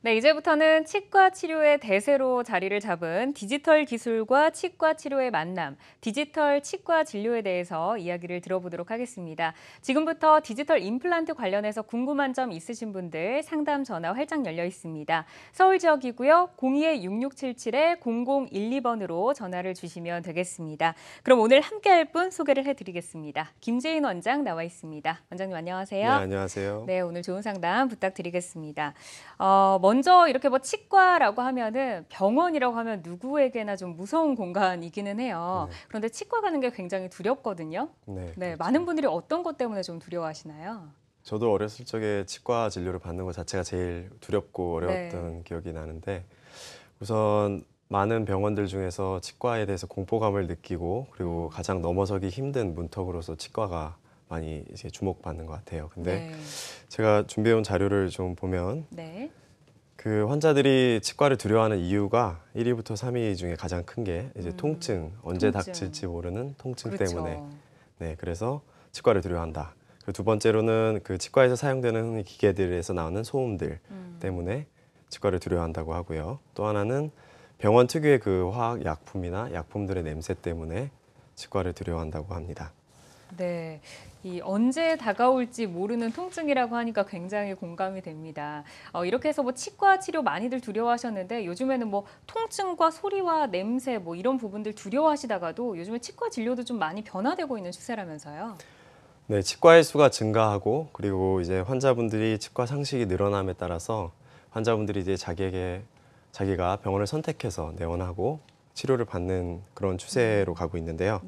네, 이제부터는 치과 치료의 대세로 자리를 잡은 디지털 기술과 치과 치료의 만남, 디지털 치과 진료에 대해서 이야기를 들어보도록 하겠습니다. 지금부터 디지털 임플란트 관련해서 궁금한 점 있으신 분들 상담 전화 활짝 열려 있습니다. 서울 지역이고요. 02-6677-0012번으로 전화를 주시면 되겠습니다. 그럼 오늘 함께할 분 소개를 해드리겠습니다. 김재인 원장 나와 있습니다. 원장님 안녕하세요. 네, 안녕하세요. 네, 오늘 좋은 상담 부탁드리겠습니다. 먼저 이렇게 뭐 치과라고 하면은 병원이라고 하면 누구에게나 좀 무서운 공간이기는 해요. 네. 그런데 치과 가는 게 굉장히 두렵거든요. 네, 네, 그렇죠. 많은 분들이 어떤 것 때문에 좀 두려워하시나요? 저도 어렸을 적에 치과 진료를 받는 것 자체가 제일 두렵고 어려웠던 기억이 나는데 우선 많은 병원들 중에서 치과에 대해서 공포감을 느끼고 그리고 가장 넘어서기 힘든 문턱으로서 치과가 많이 이제 주목받는 것 같아요. 근데 제가 준비해온 자료를 좀 보면 그 환자들이 치과를 두려워하는 이유가 1위부터 3위 중에 가장 큰 게 이제 통증, 언제 닥칠지 모르는 통증 때문에. 네, 그래서 치과를 두려워한다. 그리고 두 번째로는 그 치과에서 사용되는 흔히 기계들에서 나오는 소음들 때문에 치과를 두려워한다고 하고요. 또 하나는 병원 특유의 그 화학 약품이나 약품들의 냄새 때문에 치과를 두려워한다고 합니다. 네, 이 언제 다가올지 모르는 통증이라고 하니까 굉장히 공감이 됩니다. 이렇게 해서 뭐 치과 치료 많이들 두려워하셨는데 요즘에는 뭐 통증과 소리와 냄새 뭐 이런 부분들 두려워하시다가도 요즘에 치과 진료도 좀 많이 변화되고 있는 추세라면서요. 네, 치과의 수가 증가하고 그리고 이제 환자분들이 치과 상식이 늘어남에 따라서 환자분들이 이제 자기가 병원을 선택해서 내원하고 치료를 받는 그런 추세로 가고 있는데요.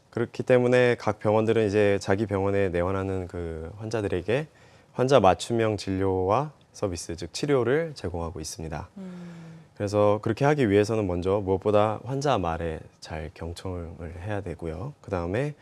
그렇기 때문에 각 병원들은 이제 자기 병원에 내원하는 그 환자들에게 환자 맞춤형 진료와 서비스, 즉 치료를 제공하고 있습니다. 그래서 그렇게 하기 위해서는 먼저 무엇보다 환자 말에 잘 경청을 해야 되고요. 그다음에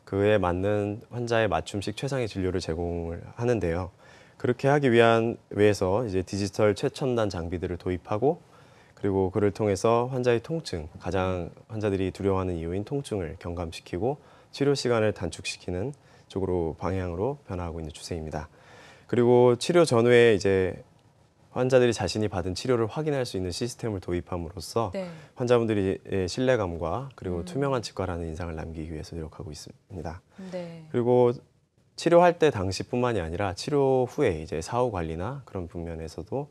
그에 맞는 환자의 맞춤식 최상의 진료를 제공을 하는데요. 그렇게 하기 위해서 이제 디지털 최첨단 장비들을 도입하고 그리고 그를 통해서 환자의 통증, 가장 환자들이 두려워하는 이유인 통증을 경감시키고 치료 시간을 단축시키는 쪽으로 방향으로 변화하고 있는 추세입니다. 그리고 치료 전후에 이제 환자들이 자신이 받은 치료를 확인할 수 있는 시스템을 도입함으로써 환자분들이 신뢰감과 그리고 투명한 치과라는 인상을 남기기 위해서 노력하고 있습니다. 그리고 치료할 때 당시뿐만이 아니라 치료 후에 이제 사후 관리나 그런 분면에서도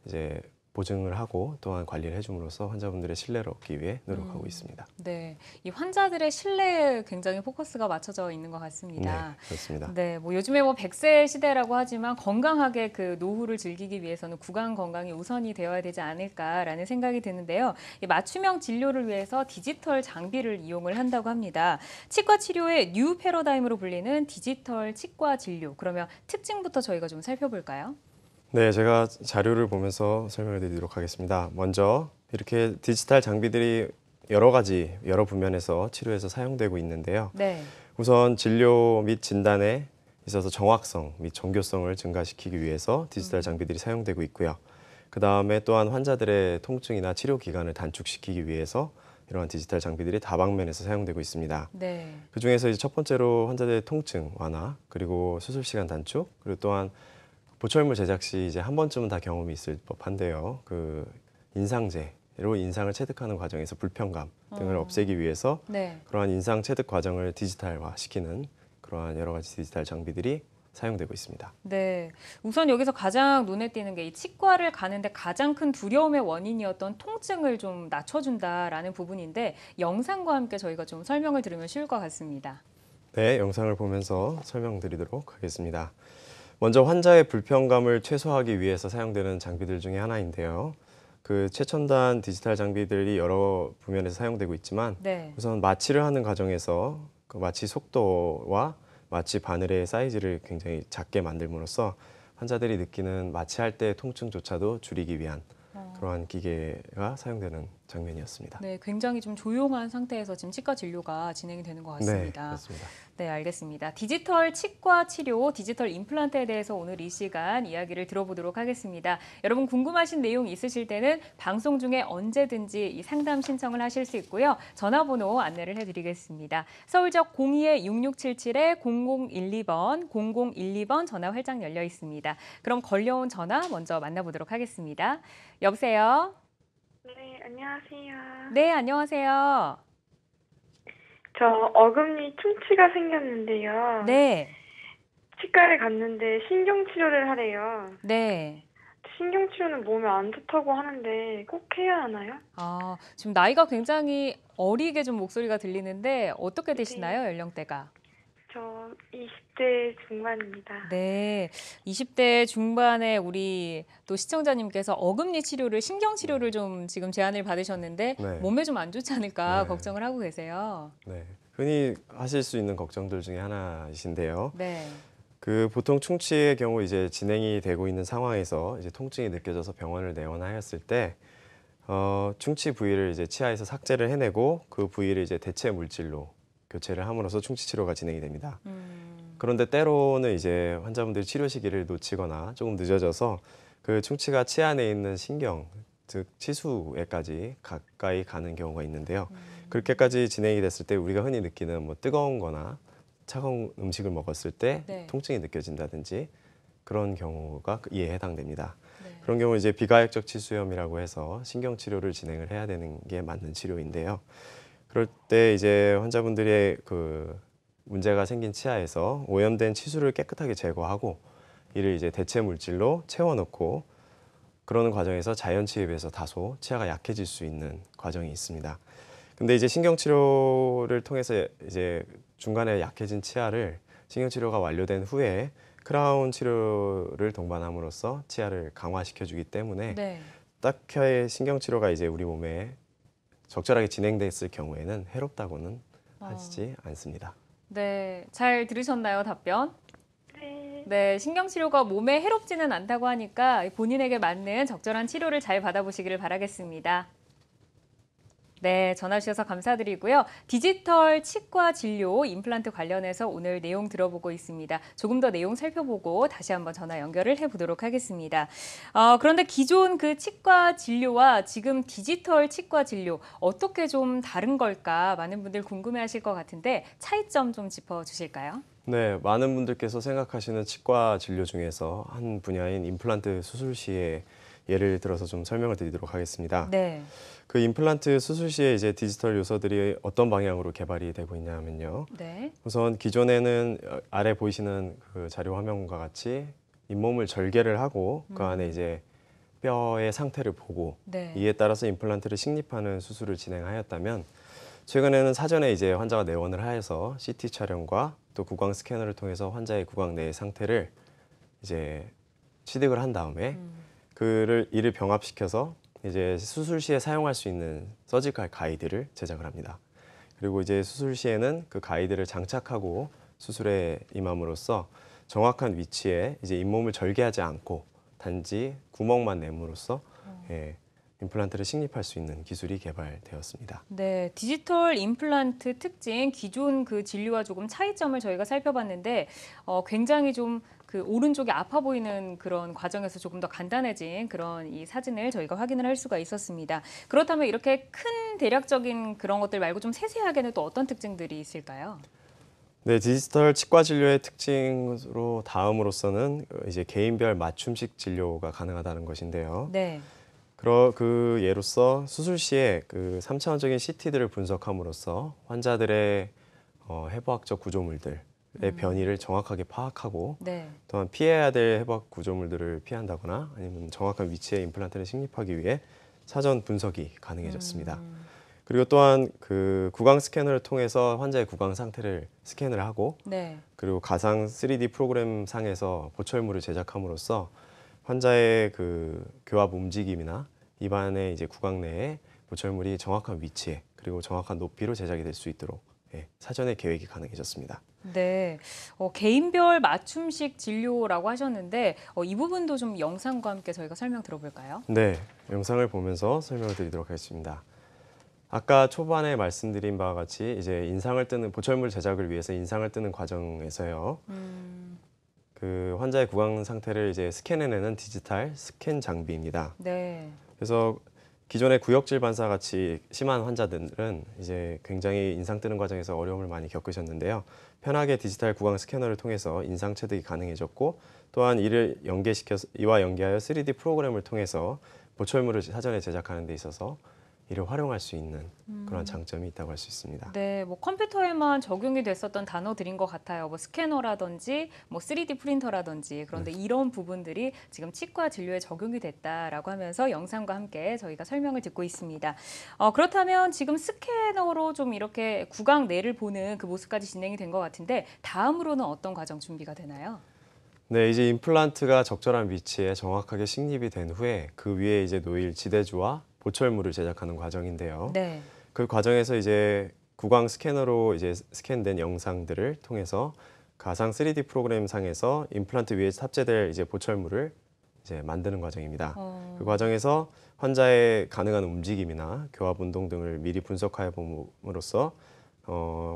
이제 보증을 하고 또한 관리를 해줌으로써 환자분들의 신뢰를 얻기 위해 노력하고 있습니다. 네, 이 환자들의 신뢰에 굉장히 포커스가 맞춰져 있는 것 같습니다. 네, 그렇습니다. 네, 뭐 요즘에 뭐 100세 시대라고 하지만 건강하게 그 노후를 즐기기 위해서는 구강 건강이 우선이 되어야 되지 않을까라는 생각이 드는데요. 이 맞춤형 진료를 위해서 디지털 장비를 이용을 한다고 합니다. 치과 치료의 뉴 패러다임으로 불리는 디지털 치과 진료. 그러면 특징부터 저희가 좀 살펴볼까요? 네, 제가 자료를 보면서 설명을 드리도록 하겠습니다. 먼저 이렇게 디지털 장비들이 여러 분면에서 치료에서 사용되고 있는데요. 우선 진료 및 진단에 있어서 정확성 및 정교성을 증가시키기 위해서 디지털 장비들이 사용되고 있고요. 그 다음에 또한 환자들의 통증이나 치료 기간을 단축시키기 위해서 이러한 디지털 장비들이 다방면에서 사용되고 있습니다. 그 중에서 이제 첫 번째로 환자들의 통증 완화, 그리고 수술 시간 단축, 그리고 또한 보철물 제작 시 이제 한 번쯤은 다 경험이 있을 법한데요. 그 인상제로 인상을 체득하는 과정에서 불편감 등을 없애기 위해서 그러한 인상 체득 과정을 디지털화시키는 그러한 여러 가지 디지털 장비들이 사용되고 있습니다. 네, 우선 여기서 가장 눈에 띄는 게 이 치과를 가는데 가장 큰 두려움의 원인이었던 통증을 좀 낮춰준다라는 부분인데 영상과 함께 저희가 좀 설명을 들으면 쉬울 것 같습니다. 네, 영상을 보면서 설명드리도록 하겠습니다. 먼저 환자의 불편감을 최소화하기 위해서 사용되는 장비들 중에 하나인데요. 그 최첨단 디지털 장비들이 여러 부면에서 사용되고 있지만 우선 마취를 하는 과정에서 그 마취 속도와 마취 바늘의 사이즈를 굉장히 작게 만들므로써 환자들이 느끼는 마취할 때의 통증조차도 줄이기 위한 그러한 기계가 사용되는 장면이었습니다. 네, 굉장히 좀 조용한 상태에서 지금 치과 진료가 진행이 되는 것 네, 같습니다. 그렇습니다. 네, 알겠습니다. 디지털 치과 치료, 디지털 임플란트에 대해서 오늘 이 시간 이야기를 들어보도록 하겠습니다. 여러분 궁금하신 내용 있으실 때는 방송 중에 언제든지 이 상담 신청을 하실 수 있고요. 전화번호 안내를 해드리겠습니다. 서울적 02-6677-0012번, 0012번 전화 활짝 열려 있습니다. 그럼 걸려온 전화 먼저 만나보도록 하겠습니다. 여보세요? 네, 안녕하세요. 네, 안녕하세요. 저 어금니 충치가 생겼는데요. 네, 치과를 갔는데 신경치료를 하래요. 네. 신경치료는 몸에 안 좋다고 하는데 꼭 해야 하나요? 아, 지금 나이가 굉장히 어리게 좀 목소리가 들리는데 어떻게 되시나요, 연령대가? 저 20대 중반입니다. 네, 20대 중반에 우리 또 시청자님께서 어금니 치료를, 신경 치료를 좀 지금 제안을 받으셨는데 네. 몸에 좀 안 좋지 않을까 네. 걱정을 하고 계세요. 네, 흔히 하실 수 있는 걱정들 중에 하나이신데요. 네, 그 보통 충치의 경우 이제 진행이 되고 있는 상황에서 이제 통증이 느껴져서 병원을 내원하였을 때 충치 부위를 이제 치아에서 삭제를 해내고 그 부위를 이제 대체 물질로 교체를 함으로써 충치 치료가 진행이 됩니다. 그런데 때로는 이제 환자분들이 치료 시기를 놓치거나 조금 늦어져서 그 충치가 치아 내에 있는 신경, 즉 치수에까지 가까이 가는 경우가 있는데요. 그렇게까지 진행이 됐을 때 우리가 흔히 느끼는 뭐 뜨거운 거나 차가운 음식을 먹었을 때 네. 통증이 느껴진다든지 그런 경우가 이에 해당됩니다. 네. 그런 경우 이제 비가역적 치수염이라고 해서 신경 치료를 진행을 해야 되는 게 맞는 치료인데요. 그럴 때 이제 환자분들의 그 문제가 생긴 치아에서 오염된 치수를 깨끗하게 제거하고 이를 이제 대체 물질로 채워넣고 그러는 과정에서 자연 치유에 비해서 다소 치아가 약해질 수 있는 과정이 있습니다. 근데 이제 신경 치료를 통해서 이제 중간에 약해진 치아를 신경 치료가 완료된 후에 크라운 치료를 동반함으로써 치아를 강화시켜 주기 때문에 네. 딱히 신경 치료가 이제 우리 몸에 적절하게 진행됐을 경우에는 해롭다고는 하지 않습니다. 네, 잘 들으셨나요, 답변? 네. 네, 신경치료가 몸에 해롭지는 않다고 하니까 본인에게 맞는 적절한 치료를 잘 받아보시기를 바라겠습니다. 네, 전화 주셔서 감사드리고요. 디지털 치과 진료, 임플란트 관련해서 오늘 내용 들어보고 있습니다. 조금 더 내용 살펴보고 다시 한번 전화 연결을 해보도록 하겠습니다. 그런데 기존 그 치과 진료와 지금 디지털 치과 진료 어떻게 좀 다른 걸까? 많은 분들 궁금해하실 것 같은데 차이점 좀 짚어주실까요? 네, 많은 분들께서 생각하시는 치과 진료 중에서 한 분야인 임플란트 수술 시에 예를 들어서 좀 설명을 드리도록 하겠습니다. 네. 그 임플란트 수술 시에 이제 디지털 요소들이 어떤 방향으로 개발이 되고 있냐면요. 네. 우선 기존에는 아래 보이시는 그 자료 화면과 같이 잇몸을 절개를 하고 그 안에 이제 뼈의 상태를 보고 네. 이에 따라서 임플란트를 식립하는 수술을 진행하였다면 최근에는 사전에 이제 환자가 내원을 하여서 CT 촬영과 또 구강 스캐너를 통해서 환자의 구강 내의 상태를 이제 취득을 한 다음에 이를 병합시켜서 이제 수술 시에 사용할 수 있는 서지컬 가이드를 제작을 합니다. 그리고 이제 수술 시에는 그 가이드를 장착하고 수술에 임함으로써 정확한 위치에 이제 잇몸을 절개하지 않고 단지 구멍만 내므로써 임플란트를 식립할 수 있는 기술이 개발되었습니다. 네, 디지털 임플란트 특징, 기존 그 진료와 조금 차이점을 저희가 살펴봤는데 굉장히 좀 그 오른쪽이 아파 보이는 그런 과정에서 조금 더 간단해진 그런 이 사진을 저희가 확인을 할 수가 있었습니다. 그렇다면 이렇게 큰 대략적인 그런 것들 말고 좀 세세하게는 또 어떤 특징들이 있을까요? 네, 디지털 치과 진료의 특징으로 다음으로서는 이제 개인별 맞춤식 진료가 가능하다는 것인데요. 네. 그 예로서 수술 시에 그 3차원적인 CT들을 분석함으로써 환자들의 해부학적 구조물들의 변이를 정확하게 파악하고 네. 또한 피해야 될 해부학 구조물들을 피한다거나 아니면 정확한 위치에 임플란트를 식립하기 위해 사전 분석이 가능해졌습니다. 그리고 또한 그 구강 스캐너를 통해서 환자의 구강 상태를 스캔을 하고 네. 그리고 가상 3D 프로그램 상에서 보철물을 제작함으로써 환자의 그 교합 움직임이나 입안의 이제 구강 내에 보철물이 정확한 위치에 그리고 정확한 높이로 제작이 될 수 있도록 사전에 계획이 가능해졌습니다. 네, 개인별 맞춤식 진료라고 하셨는데 이 부분도 좀 영상과 함께 저희가 설명 들어볼까요? 네, 영상을 보면서 설명을 드리도록 하겠습니다. 아까 초반에 말씀드린 바와 같이 이제 인상을 뜨는 보철물 제작을 위해서 인상을 뜨는 과정에서요. 그 환자의 구강 상태를 이제 스캔해내는 디지털 스캔 장비입니다. 네. 그래서 기존의 구역질 반사 같이 심한 환자들은 이제 굉장히 인상 뜨는 과정에서 어려움을 많이 겪으셨는데요. 편하게 디지털 구강 스캐너를 통해서 인상 체득이 가능해졌고 또한 이와 연계하여 3D 프로그램을 통해서 보철물을 사전에 제작하는 데 있어서 이를 활용할 수 있는 그런 장점이 있다고 할 수 있습니다. 네, 뭐 컴퓨터에만 적용이 됐었던 단어들인 것 같아요. 뭐 스캐너라든지, 뭐 3D 프린터라든지. 그런데 이런 부분들이 지금 치과 진료에 적용이 됐다라고 하면서 영상과 함께 저희가 설명을 듣고 있습니다. 그렇다면 지금 스캐너로 좀 이렇게 구강 내를 보는 그 모습까지 진행이 된 것 같은데 다음으로는 어떤 과정 준비가 되나요? 네, 이제 임플란트가 적절한 위치에 정확하게 식립이 된 후에 그 위에 이제 놓일 지대주와 보철물을 제작하는 과정인데요. 네. 그 과정에서 이제 구강 스캐너로 이제 스캔된 영상들을 통해서 가상 3D 프로그램 상에서 임플란트 위에 탑재될 이제 보철물을 이제 만드는 과정입니다. 그 과정에서 환자의 가능한 움직임이나 교합 운동 등을 미리 분석하여 봄으로써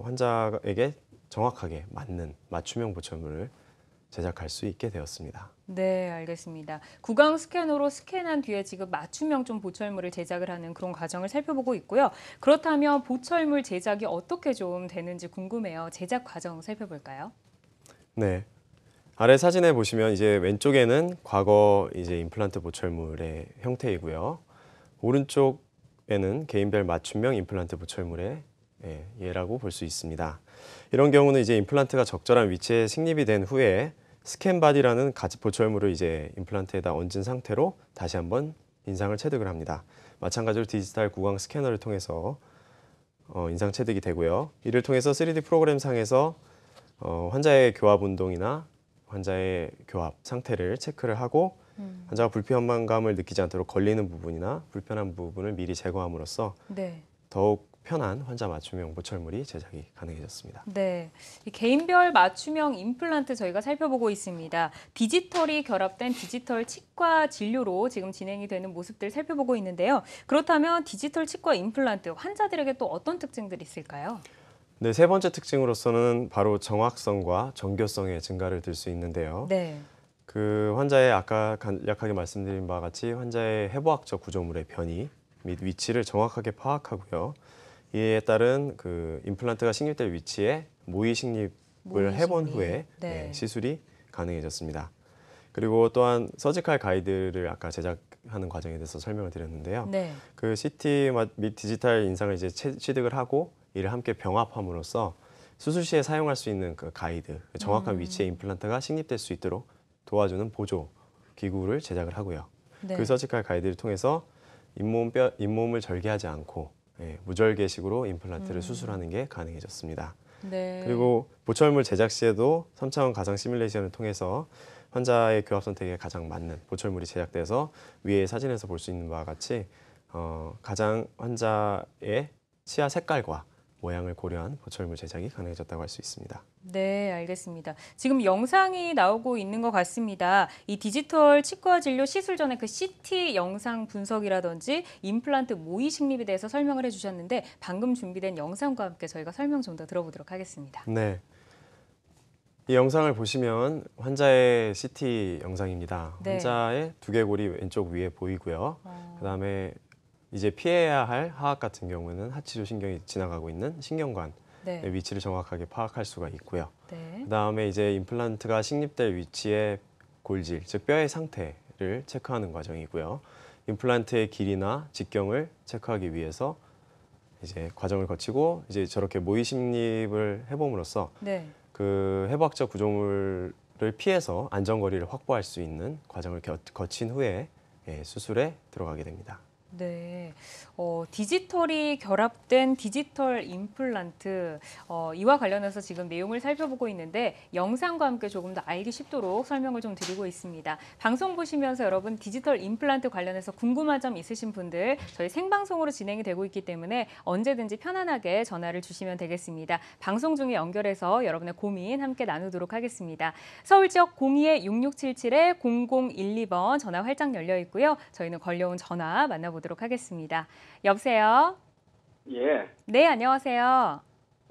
환자에게 정확하게 맞는 맞춤형 보철물을 제작할 수 있게 되었습니다. 네, 알겠습니다. 구강 스캐너로 스캔한 뒤에 지금 맞춤형 좀 보철물을 제작을 하는 그런 과정을 살펴보고 있고요. 그렇다면 보철물 제작이 어떻게 좀 되는지 궁금해요. 제작 과정 살펴볼까요? 네. 아래 사진에 보시면 이제 왼쪽에는 과거 이제 임플란트 보철물의 형태이고요. 오른쪽에는 개인별 맞춤형 임플란트 보철물의 예라고 볼 수 있습니다. 이런 경우는 이제 임플란트가 적절한 위치에 식립이 된 후에 스캔 바디라는 가지 보철물을 이제 임플란트에다 얹은 상태로 다시 한번 인상을 체득을 합니다. 마찬가지로 디지털 구강 스캐너를 통해서 인상 체득이 되고요. 이를 통해서 3D 프로그램 상에서 환자의 교합 운동이나 환자의 교합 상태를 체크를 하고 환자가 불편감을 느끼지 않도록 걸리는 부분이나 불편한 부분을 미리 제거함으로써 네. 더욱 편한 환자 맞춤형 보철물이 제작이 가능해졌습니다. 네, 이 개인별 맞춤형 임플란트 저희가 살펴보고 있습니다. 디지털이 결합된 디지털 치과 진료로 지금 진행이 되는 모습들 살펴보고 있는데요. 그렇다면 디지털 치과 임플란트 환자들에게 또 어떤 특징들이 있을까요? 네, 세 번째 특징으로서는 바로 정확성과 정교성의 증가를 들 수 있는데요. 네. 그 환자의 아까 간략하게 말씀드린 바와 같이 환자의 해부학적 구조물의 변이 및 위치를 정확하게 파악하고요. 이에 따른 그 임플란트가 식립될 위치에 모의 식립을 해본 후에 네. 시술이 가능해졌습니다. 그리고 또한 서지컬 가이드를 아까 제작하는 과정에 대해서 설명을 드렸는데요. 네. 그 CT 및 디지털 인상을 이제 취득을 하고 이를 함께 병합함으로써 수술 시에 사용할 수 있는 그 가이드, 정확한 위치에 임플란트가 식립될 수 있도록 도와주는 보조 기구를 제작을 하고요. 네. 그 서지컬 가이드를 통해서 잇몸을 절개하지 않고 무절개식으로 임플란트를 수술하는 게 가능해졌습니다. 네. 그리고 보철물 제작 시에도 3차원 가상 시뮬레이션을 통해서 환자의 교합 선택에 가장 맞는 보철물이 제작돼서 위에 사진에서 볼 수 있는 바와 같이 가장 환자의 치아 색깔과 모양을 고려한 보철물 제작이 가능해졌다고 할 수 있습니다. 네, 알겠습니다. 지금 영상이 나오고 있는 것 같습니다. 이 디지털 치과 진료 시술 전에 그 CT 영상 분석이라든지 임플란트 모의 식립에 대해서 설명을 해주셨는데 방금 준비된 영상과 함께 저희가 설명 좀 더 들어보도록 하겠습니다. 네. 이 영상을 보시면 환자의 CT 영상입니다. 네. 환자의 두개골이 왼쪽 위에 보이고요. 그다음에 이제 피해야 할 하악 같은 경우는 하치조 신경이 지나가고 있는 신경관의 네. 위치를 정확하게 파악할 수가 있고요. 네. 그다음에 이제 임플란트가 식립될 위치의 골질, 즉 뼈의 상태를 체크하는 과정이고요. 임플란트의 길이나 직경을 체크하기 위해서 이제 과정을 거치고 이제 저렇게 모의 식립을 해봄으로써 네. 그 해부학적 구조물을 피해서 안전거리를 확보할 수 있는 과정을 거친 후에 수술에 들어가게 됩니다. 네, 디지털이 결합된 디지털 임플란트 이와 관련해서 지금 내용을 살펴보고 있는데 영상과 함께 조금 더 알기 쉽도록 설명을 좀 드리고 있습니다. 방송 보시면서 여러분 디지털 임플란트 관련해서 궁금한 점 있으신 분들 저희 생방송으로 진행이 되고 있기 때문에 언제든지 편안하게 전화를 주시면 되겠습니다. 방송 중에 연결해서 여러분의 고민 함께 나누도록 하겠습니다. 서울 지역 02-6677-0012번 전화 활짝 열려 있고요. 저희는 걸려온 전화 만나보도록 하겠습니다. 여보세요? 예, 네, 안녕하세요.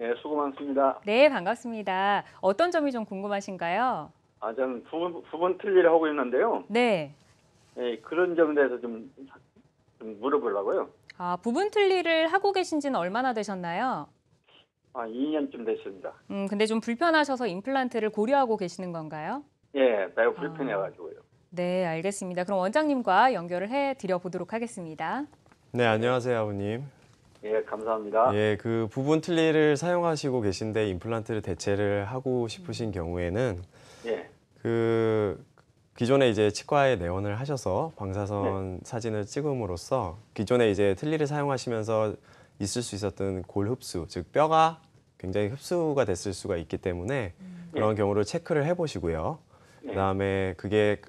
예, 수고 많습니다. 네, 반갑습니다. 어떤 점이 좀 궁금하신가요? 저는 부분 틀니를 하고 있는데요. 네. 예, 그런 점에 대해서 좀 물어보려고요. 부분 틀니를 하고 계신 지는 얼마나 되셨나요? 2년쯤 됐습니다. 근데 좀 불편하셔서 임플란트를 고려하고 계시는 건가요? 예, 매우 불편해가지고요. 네, 알겠습니다. 그럼 원장님과 연결을 해 드려 보도록 하겠습니다. 네, 안녕하세요, 아버님. 예, 감사합니다. 예, 그 부분 틀니를 사용하시고 계신데 임플란트를 대체를 하고 싶으신 경우에는 예, 그 기존에 이제 치과에 내원을 하셔서 방사선 사진을 찍음으로써 기존에 이제 틀니를 사용하시면서 있을 수 있었던 골 흡수, 즉 뼈가 굉장히 흡수가 됐을 수가 있기 때문에 그런 경우를 체크를 해보시고요. 그다음에 그게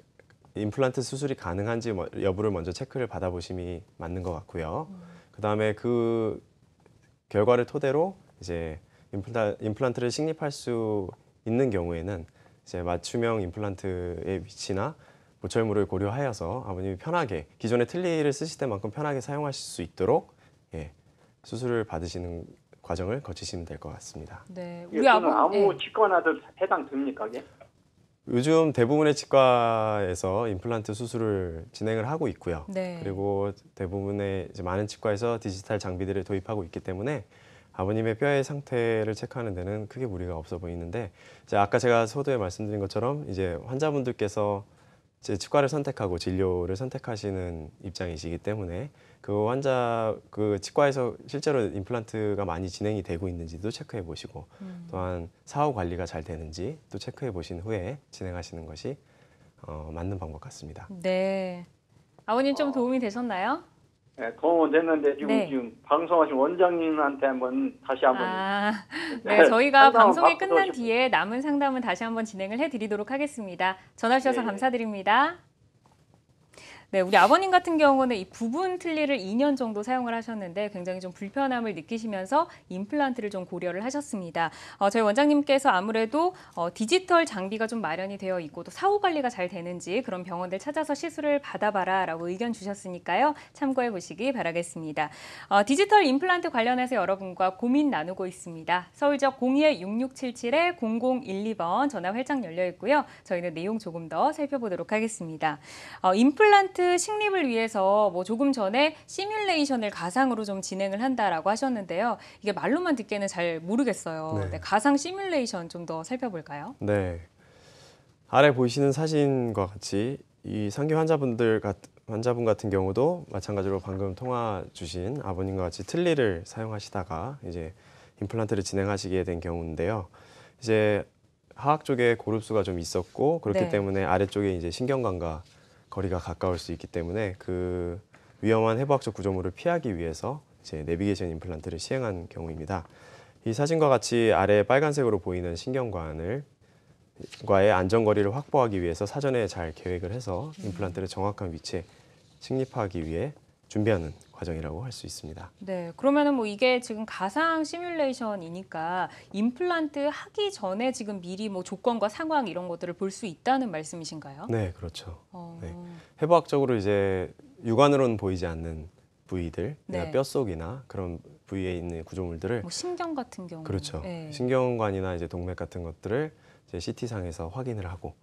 임플란트 수술이 가능한지 여부를 먼저 체크를 받아보심이 맞는 것 같고요. 그다음에 그 결과를 토대로 이제 임플란트를 식립할 수 있는 경우에는 이제 맞춤형 임플란트의 위치나 보철물을 고려하여서 아버님이 편하게 기존의 틀니를 쓰실 때만큼 편하게 사용하실 수 있도록 수술을 받으시는 과정을 거치시면 될 것 같습니다. 네, 예, 우리 그거는 아버님. 아무 치과나도 해당 됩니까? 이게? 요즘 대부분의 치과에서 임플란트 수술을 진행을 하고 있고요. 네. 그리고 대부분의 이제 많은 치과에서 디지털 장비들을 도입하고 있기 때문에 아버님의 뼈의 상태를 체크하는 데는 크게 무리가 없어 보이는데, 이제 아까 제가 서두에 말씀드린 것처럼 이제 환자분들께서 이제 치과를 선택하고 진료를 선택하시는 입장이시기 때문에 그 치과에서 실제로 임플란트가 많이 진행이 되고 있는지도 체크해 보시고 또한 사후 관리가 잘 되는지 또 체크해 보신 후에 진행하시는 것이 맞는 방법 같습니다. 네. 아버님 좀 도움이 되셨나요? 예, 도움은 됐는데 네. 지금 방송하신 원장님한테 다시 한번 네, 저희가 상담을 방송이 받고 끝난 싶어요. 뒤에 남은 상담은 다시 한번 진행을 해드리도록 하겠습니다. 전화 주셔서 네. 감사드립니다. 네, 우리 아버님 같은 경우는 이 부분 틀니를 2년 정도 사용을 하셨는데 굉장히 좀 불편함을 느끼시면서 임플란트를 좀 고려를 하셨습니다. 저희 원장님께서 아무래도 디지털 장비가 좀 마련이 되어 있고 또 사후 관리가 잘 되는지 그런 병원들 찾아서 시술을 받아봐라라고 의견 주셨으니까요. 참고해 보시기 바라겠습니다. 디지털 임플란트 관련해서 여러분과 고민 나누고 있습니다. 서울지역 02-6677-0012번 전화 활짝 열려 있고요. 저희는 내용 조금 더 살펴보도록 하겠습니다. 임플란트 식립을 위해서 조금 전에 시뮬레이션을 가상으로 좀 진행을 한다라고 하셨는데요. 이게 말로만 듣기에는 잘 모르겠어요. 네. 네, 가상 시뮬레이션 좀 더 살펴볼까요? 네. 아래 보이시는 사진과 같이 이 상기 환자분 같은 경우도 마찬가지로 방금 통화 주신 아버님과 같이 틀니를 사용하시다가 이제 임플란트를 진행하시게 된 경우인데요. 이제 하악 쪽에 고릅수가 좀 있었고 그렇기 네. 때문에 아래쪽에 이제 신경관과 거리가 가까울 수 있기 때문에 그 위험한 해부학적 구조물을 피하기 위해서 이제 내비게이션 임플란트를 시행한 경우입니다. 이 사진과 같이 아래 빨간색으로 보이는 신경관과의 안전거리를 확보하기 위해서 사전에 잘 계획을 해서 임플란트를 정확한 위치에 식립하기 위해 준비하는 과정이라고 할 수 있습니다. 네, 그러면은 이게 지금 가상 시뮬레이션이니까 임플란트 하기 전에 지금 미리 조건과 상황 이런 것들을 볼 수 있다는 말씀이신가요? 네, 그렇죠. 어, 네. 해부학적으로 이제 육안으로는 보이지 않는 부위들, 네. 뼛속이나 그런 부위에 있는 구조물들을 신경 같은 경우. 그렇죠. 네. 신경관이나 이제 동맥 같은 것들을 이제 CT상에서 확인을 하고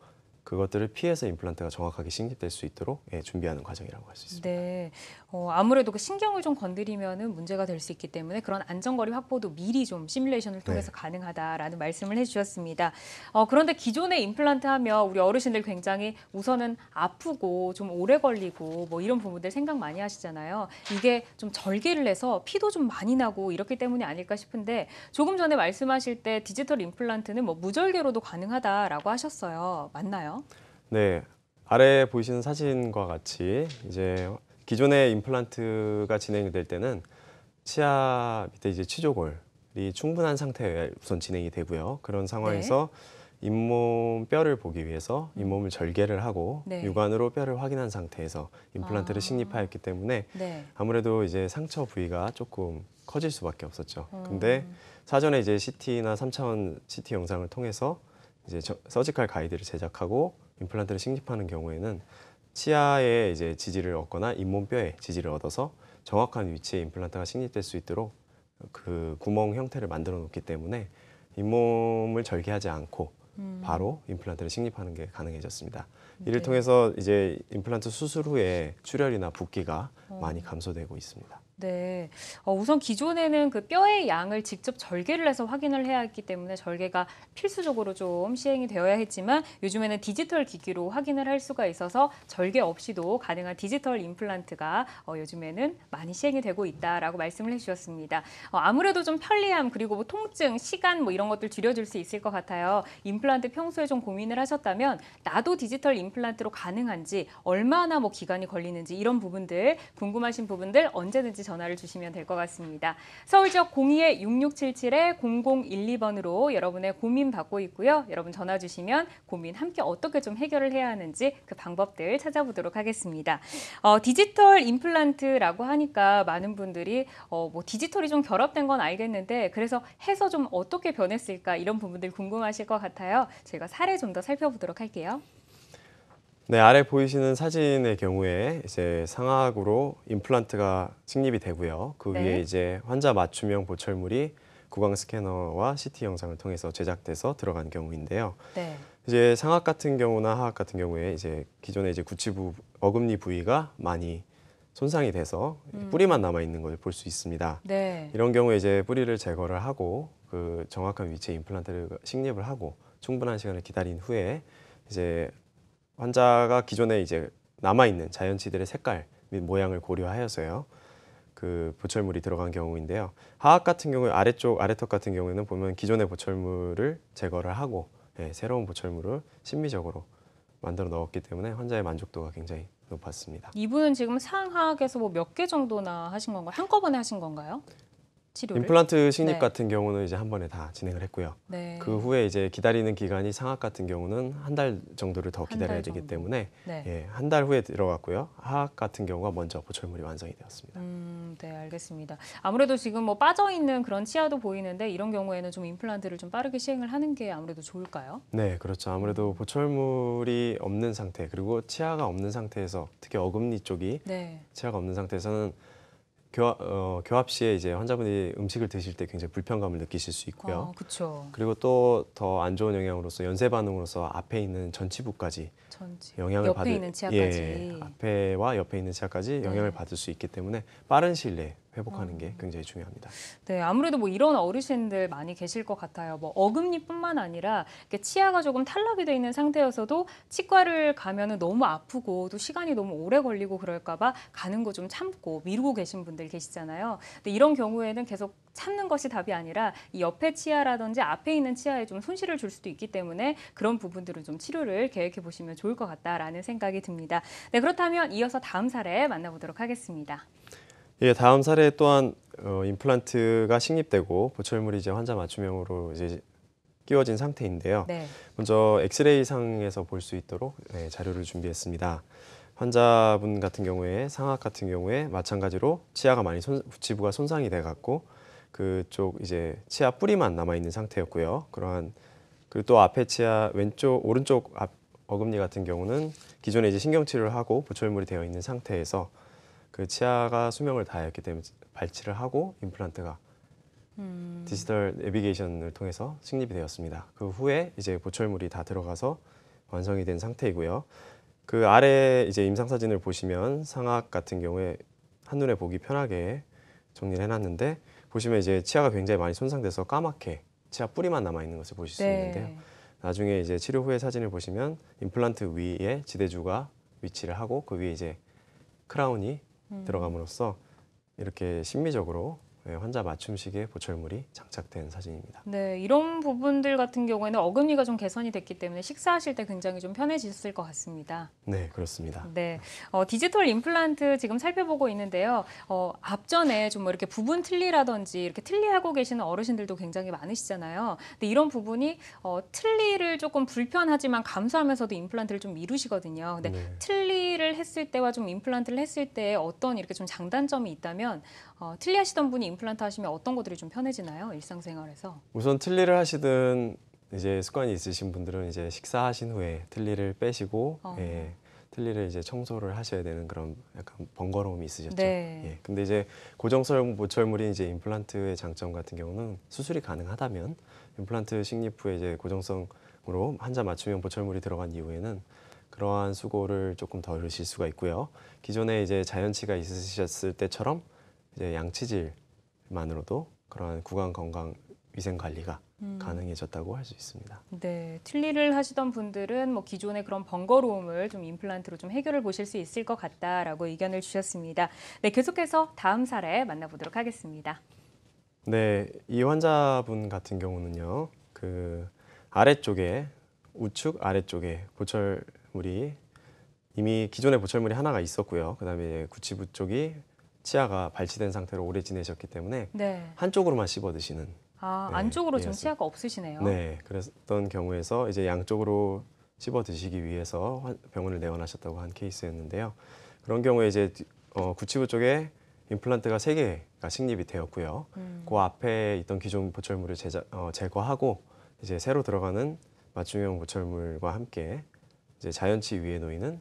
그것들을 피해서 임플란트가 정확하게 식립될 수 있도록 준비하는 과정이라고 할 수 있습니다. 네, 아무래도 그 신경을 좀 건드리면은 문제가 될 수 있기 때문에 그런 안전거리 확보도 미리 좀 시뮬레이션을 통해서 가능하다라는 말씀을 해주셨습니다. 그런데 기존의 임플란트 하면 우리 어르신들 굉장히 우선은 아프고 좀 오래 걸리고 이런 부분들 생각 많이 하시잖아요. 이게 좀 절개를 해서 피도 좀 많이 나고 이렇기 때문이 아닐까 싶은데 조금 전에 말씀하실 때 디지털 임플란트는 무절개로도 가능하다라고 하셨어요. 맞나요? 네, 아래 보이시는 사진과 같이 이제 기존의 임플란트가 진행이 될 때는 치아 밑에 이제 치조골이 충분한 상태에 우선 진행이 되고요. 그런 상황에서 잇몸 뼈를 보기 위해서 잇몸을 절개를 하고 육안으로 뼈를 확인한 상태에서 임플란트를 식립하였기 때문에 아무래도 이제 상처 부위가 조금 커질 수밖에 없었죠. 근데 사전에 이제 CT나 3차원 CT 영상을 통해서 이제 서지컬 가이드를 제작하고 임플란트를 식립하는 경우에는 치아에 이제 지지를 얻거나 잇몸뼈에 지지를 얻어서 정확한 위치에 임플란트가 식립될 수 있도록 그 구멍 형태를 만들어 놓기 때문에 잇몸을 절개하지 않고 바로 임플란트를 식립하는 게 가능해졌습니다. 이를 네. 통해서 이제 임플란트 수술 후에 출혈이나 붓기가 많이 감소되고 있습니다. 네. 우선 기존에는 그 뼈의 양을 직접 절개를 해서 확인을 해야 했기 때문에 절개가 필수적으로 좀 시행이 되어야 했지만 요즘에는 디지털 기기로 확인을 할 수가 있어서 절개 없이도 가능한 디지털 임플란트가 요즘에는 많이 시행이 되고 있다라고 말씀을 해주셨습니다. 아무래도 좀 편리함 그리고 뭐 통증, 시간 뭐 이런 것들 줄여줄 수 있을 것 같아요. 임플란트 평소에 좀 고민을 하셨다면 나도 디지털 임플란트로 가능한지 얼마나 뭐 기간이 걸리는지 이런 부분들 궁금하신 부분들 언제든지 전화를 주시면 될 것 같습니다. 서울 지역 02-6677-0012번으로 여러분의 고민 받고 있고요. 여러분 전화 주시면 고민 함께 어떻게 좀 해결을 해야 하는지 그 방법들 찾아보도록 하겠습니다. 디지털 임플란트라고 하니까 많은 분들이 뭐 디지털이 좀 결합된 건 알겠는데 그래서 해서 좀 어떻게 변했을까 이런 부분들 궁금하실 것 같아요. 저희가 사례 좀 더 살펴보도록 할게요. 네, 아래 보이시는 사진의 경우에 이제 상악으로 임플란트가 식립이 되고요. 그 네. 위에 이제 환자 맞춤형 보철물이 구강 스캐너와 CT 영상을 통해서 제작돼서 들어간 경우인데요. 네. 이제 상악 같은 경우나 하악 같은 경우에 이제 기존에 이제 구치부 어금니 부위가 많이 손상이 돼서 뿌리만 남아 있는 걸 볼 수 있습니다. 네. 이런 경우에 이제 뿌리를 제거를 하고 그 정확한 위치에 임플란트를 식립을 하고 충분한 시간을 기다린 후에 이제 환자가 기존에 이제 남아있는 자연치들의 색깔 및 모양을 고려하여서요. 그 보철물이 들어간 경우인데요. 하악 같은 경우에 아래턱 같은 경우에는 보면 기존의 보철물을 제거를 하고 새로운 보철물을 심미적으로 만들어 넣었기 때문에 환자의 만족도가 굉장히 높았습니다. 이분은 지금 상하악에서 뭐 몇 개 정도나 하신 건가요? 한꺼번에 하신 건가요? 치료를? 임플란트 식립 네. 같은 경우는 이제 한 번에 다 진행을 했고요. 네. 그 후에 이제 기다리는 기간이 상악 같은 경우는 한 달 정도를 더 한 기다려야 달 되기 정도. 때문에 네. 한 달 후에 들어갔고요. 하악 같은 경우가 먼저 보철물이 완성이 되었습니다. 네, 알겠습니다. 아무래도 지금 뭐 빠져 있는 그런 치아도 보이는데 이런 경우에는 좀 임플란트를 좀 빠르게 시행을 하는 게 아무래도 좋을까요? 네, 그렇죠. 아무래도 보철물이 없는 상태 그리고 치아가 없는 상태에서 특히 어금니 쪽이 네. 치아가 없는 상태에서는 교합 시에 이제 환자분이 음식을 드실 때 굉장히 불편감을 느끼실 수 있고요. 그렇죠. 그리고 또 더 안 좋은 영향으로서 연쇄 반응으로서 앞에 있는 전치부까지 전치. 영향을 옆에 있는 치아까지. 앞에와 옆에 있는 치아까지 영향을 네. 받을 수 있기 때문에 빠른 시일 내에 회복하는 게 굉장히 중요합니다. 네, 아무래도 뭐 이런 어르신들 많이 계실 것 같아요. 뭐 어금니뿐만 아니라 이렇게 치아가 조금 탈락이 돼 있는 상태여서도 치과를 가면은 너무 아프고 또 시간이 너무 오래 걸리고 그럴까봐 가는 거 좀 참고 미루고 계신 분들 계시잖아요. 근데 이런 경우에는 계속 참는 것이 답이 아니라 이 옆에 치아라든지 앞에 있는 치아에 좀 손실을 줄 수도 있기 때문에 그런 부분들은 좀 치료를 계획해 보시면 좋을 것 같다라는 생각이 듭니다. 네, 그렇다면 이어서 다음 사례 만나보도록 하겠습니다. 예, 다음 사례 또한 임플란트가 식립되고 보철물이 이제 환자 맞춤형으로 이제 끼워진 상태인데요. 네. 먼저 엑스레이 상에서 볼 수 있도록 자료를 준비했습니다. 환자분 같은 경우에 상악 같은 경우에 마찬가지로 치아가 많이 구치부가 손상이 돼 갖고 그쪽 이제 치아 뿌리만 남아 있는 상태였고요. 그리고 또 앞에 치아 오른쪽 앞 어금니 같은 경우는 기존에 이제 신경 치료를 하고 보철물이 되어 있는 상태에서 그 치아가 수명을 다했기 때문에 발치를 하고 임플란트가 디지털 내비게이션을 통해서 식립이 되었습니다. 그 후에 이제 보철물이 다 들어가서 완성이 된 상태이고요. 그 아래 이제 임상 사진을 보시면 상악 같은 경우에 한눈에 보기 편하게 정리를 해놨는데 보시면 이제 치아가 굉장히 많이 손상돼서 까맣게 치아 뿌리만 남아 있는 것을 보실 수 있는데요. 나중에 이제 치료 후의 사진을 보시면 임플란트 위에 지대주가 위치를 하고 그 위에 이제 크라운이 들어감으로써 이렇게 심미적으로 환자 맞춤식의 보철물이 장착된 사진입니다. 네, 이런 부분들 같은 경우에는 어금니가 좀 개선이 됐기 때문에 식사하실 때 굉장히 좀 편해지셨을 것 같습니다. 네, 그렇습니다. 네, 디지털 임플란트 지금 살펴보고 있는데요. 앞전에 좀 뭐 이렇게 부분 틀니라든지 이렇게 틀니하고 계시는 어르신들도 굉장히 많으시잖아요. 근데 이런 부분이 틀니를 조금 불편하지만 감수하면서도 임플란트를 좀 미루시거든요. 근데 네. 틀니를 했을 때와 좀 임플란트를 했을 때 어떤 이렇게 좀 장단점이 있다면 틀니 하시던 분이 임플란트 하시면 어떤 것들이 좀 편해지나요? 일상생활에서? 우선 틀니를 하시든 이제 습관이 있으신 분들은 이제 식사하신 후에 틀니를 빼시고 틀니를 이제 청소를 하셔야 되는 그런 약간 번거로움이 있으셨죠. 네. 예. 근데 이제 고정성 보철물이 이제 임플란트의 장점 같은 경우는 수술이 가능하다면 임플란트 식립 후에 이제 고정성으로 환자 맞춤형 보철물이 들어간 이후에는 그러한 수고를 조금 덜으실 수가 있고요. 기존에 이제 자연치가 있으셨을 때처럼 이제 양치질만으로도 그러한 구강 건강 위생 관리가 가능해졌다고 할 수 있습니다. 네, 틀니를 하시던 분들은 뭐 기존의 그런 번거로움을 좀 임플란트로 좀 해결을 보실 수 있을 것 같다라고 의견을 주셨습니다. 네, 계속해서 다음 사례 만나보도록 하겠습니다. 네, 이 환자분 같은 경우는요, 그 아래쪽에 우측 아래쪽에 보철물이 이미 기존에 보철물이 하나가 있었고요. 그다음에 구치부 쪽이 치아가 발치된 상태로 오래 지내셨기 때문에 네. 한쪽으로만 씹어 드시는. 아, 네, 안쪽으로 좀 이해하세요. 치아가 없으시네요. 네, 그랬던 경우에서 이제 양쪽으로 씹어 드시기 위해서 병원을 내원하셨다고 한 케이스였는데요. 그런 경우에 이제 구치부 쪽에 임플란트가 3개가 식립이 되었고요. 그 앞에 있던 기존 보철물을 제거하고 이제 새로 들어가는 맞춤형 보철물과 함께 이제 자연치 위에 놓이는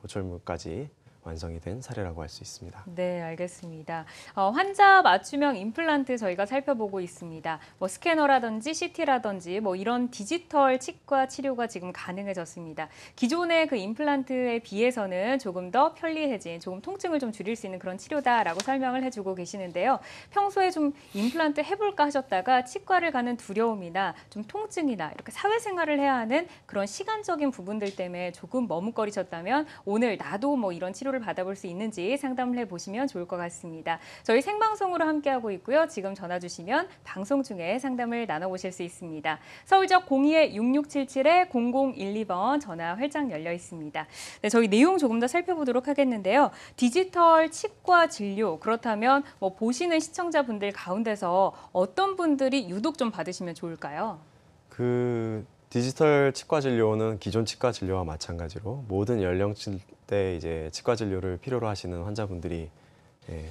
보철물까지 완성이 된 사례라고 할 수 있습니다. 네, 알겠습니다. 환자 맞춤형 임플란트 저희가 살펴보고 있습니다. 뭐 스캐너라든지 CT라든지 뭐 이런 디지털 치과 치료가 지금 가능해졌습니다. 기존의 그 임플란트에 비해서는 조금 더 편리해진, 조금 통증을 좀 줄일 수 있는 그런 치료다라고 설명을 해주고 계시는데요. 평소에 좀 임플란트 해볼까 하셨다가 치과를 가는 두려움이나 좀 통증이나 이렇게 사회생활을 해야 하는 그런 시간적인 부분들 때문에 조금 머뭇거리셨다면 오늘 나도 뭐 이런 치료를 받아볼 수 있는지 상담을 해보시면 좋을 것 같습니다. 저희 생방송으로 함께하고 있고요. 지금 전화 주시면 방송 중에 상담을 나눠보실 수 있습니다. 서울역 02-6677-0012번 전화 활짝 열려 있습니다. 네, 저희 내용 조금 더 살펴보도록 하겠는데요. 디지털 치과 진료, 그렇다면 뭐 보시는 시청자분들 가운데서 어떤 분들이 유독 좀 받으시면 좋을까요? 그 디지털 치과 진료는 기존 치과 진료와 마찬가지로 모든 연령대 이제 치과 진료를 필요로 하시는 환자분들이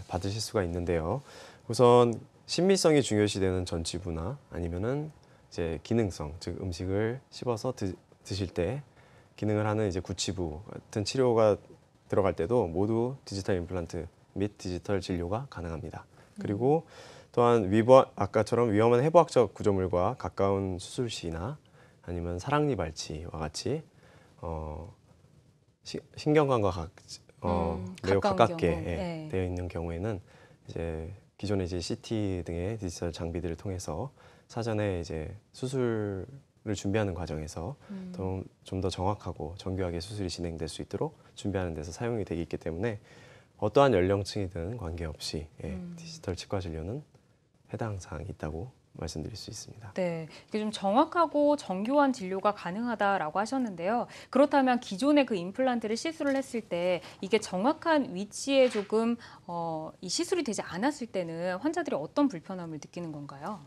받으실 수가 있는데요. 우선 신미성이 중요시되는 전치부나 아니면은 이제 기능성, 즉 음식을 씹어서 드실 때 기능을 하는 이제 구치부 같은 치료가 들어갈 때도 모두 디지털 임플란트 및 디지털 진료가 가능합니다. 그리고 또한 아까처럼 위험한 해부학적 구조물과 가까운 수술시나 아니면 사랑니 발치와 같이 신경관과 매우 가까운 가깝게 경우. 네. 되어 있는 경우에는 이제 기존의 이제 CT 등의 디지털 장비들을 통해서 사전에 이제 수술을 준비하는 과정에서 좀 더 정확하고 정교하게 수술이 진행될 수 있도록 준비하는 데서 사용이 되기 있기 때문에 어떠한 연령층이든 관계없이 디지털 치과 진료는 해당 사항이 있다고 말씀드릴 수 있습니다. 네, 이게 좀 정확하고 정교한 진료가 가능하다라고 하셨는데요. 그렇다면 기존의 그 임플란트를 시술을 했을 때 이게 정확한 위치에 조금 이 시술이 되지 않았을 때는 환자들이 어떤 불편함을 느끼는 건가요?